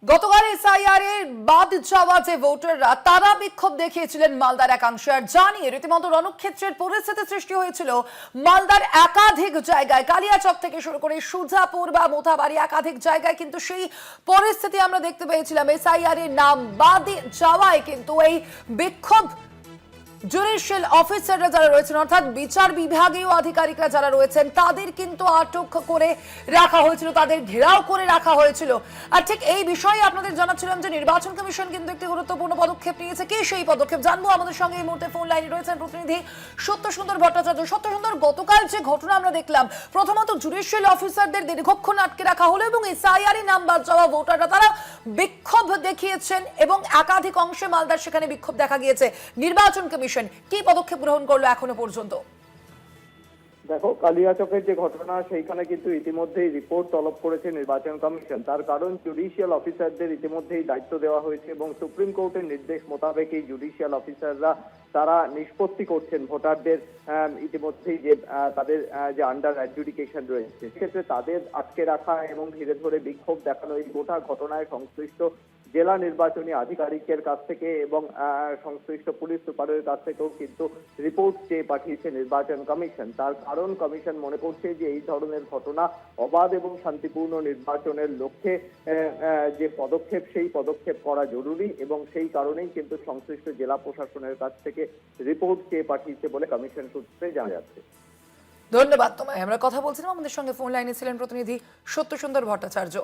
গতকাল এসআইআর এর বাদ যাওয়া যে ভোটাররা তারা বিক্ষোভ দেখিয়েছিলেন মালদার একাংশে, আর জানিয়ে রীতিমতো রণক্ষেত্রের পরিস্থিতি সৃষ্টি হয়েছিল মালদার একাধিক জায়গায়, কালিয়াচক থেকে শুরু করে সুজাপুর বা মোথাবাড়ি একাধিক জায়গায় কিন্তু সেই পরিস্থিতি আমরা দেখতে পেয়েছিলাম। এসআইআর এর নাম বাদ যাওয়ায় কিন্তু এই বিক্ষোভ জুডিশিয়াল অফিসাররা যারা রয়েছেন, অর্থাৎ বিচার বিভাগীয় আধিকারিকরা যারা রয়েছেন, তাদের কিন্তু আটক করে রাখা হয়েছিল, তাদের ঘেরাও করে রাখা হয়েছিল। আর ঠিক এই বিষয়ে আপনাদের জানাচ্ছিলাম যে নির্বাচন কমিশন কিন্তু একটি গুরুত্বপূর্ণ পদক্ষেপ নিয়েছে। কি সেই পদক্ষেপ জানবো। আমাদের সঙ্গে এই মুহূর্তে ফোন লাইনে রয়েছেন প্রতিনিধি সত্যসুন্দর ভট্টাচার্য। সত্যসুন্দর, গতকাল যে ঘটনা আমরা দেখলাম, প্রথমত জুডিশিয়াল অফিসারদের দীর্ঘক্ষণ আটকে রাখা হলো এবং এসআইআর নাম বাদ যাওয়া ভোটাররা তারা বিক্ষোভ দেখিয়েছেন এবং একাধিক অংশে মালদার সেখানে বিক্ষোভ দেখা গিয়েছে। নির্বাচন কমিশন কি পদক্ষেপ গ্রহণ করলো এখনো পর্যন্ত? দেখো, কালিয়াচকের যে ঘটনা সেইখানে কিন্তু ইতিমধ্যেই রিপোর্ট তলব করেছে নির্বাচন কমিশন। তার কারণ জুডিশিয়াল অফিসারদের ইতিমধ্যেই দায়িত্ব দেওয়া হয়েছে এবং সুপ্রিম কোর্টের নির্দেশ মোতাবেক এই জুডিশিয়াল অফিসাররা তারা নিষ্পত্তি করছেন ভোটারদের ইতিমধ্যেই যে তাদের যে আন্ডার অ্যাডজুডিকেশন রয়েছে, সেক্ষেত্রে তাদের আটকে রাখা এবং ধীরে ধরে বিক্ষোভ দেখানো এই গোটা ঘটনায় সংশ্লিষ্ট জেলা নির্বাচনী আধিকারিকের কাছ থেকে এবং সংশ্লিষ্ট পুলিশ সুপারের কাছ থেকেও কিন্তু রিপোর্ট চেয়ে পাঠিয়েছে নির্বাচন কমিশন। তার কারণ কমিশন মনে করছে যে এই ধরনের ঘটনা অবাধ এবং শান্তিপূর্ণ নির্বাচনের লক্ষ্যে যে পদক্ষেপ, সেই পদক্ষেপ করা জরুরি এবং সেই কারণেই কিন্তু সংশ্লিষ্ট জেলা প্রশাসনের কাছ থেকে রিপোর্ট চেয়ে পাঠিয়েছে বলে কমিশন সূত্রে জানা যাচ্ছে। ধন্যবাদ তোমায়। আমরা কথা বলছিলাম, আমাদের সঙ্গে ফোন লাইনে ছিলেন প্রতিনিধি সত্যসুন্দর ভট্টাচার্য।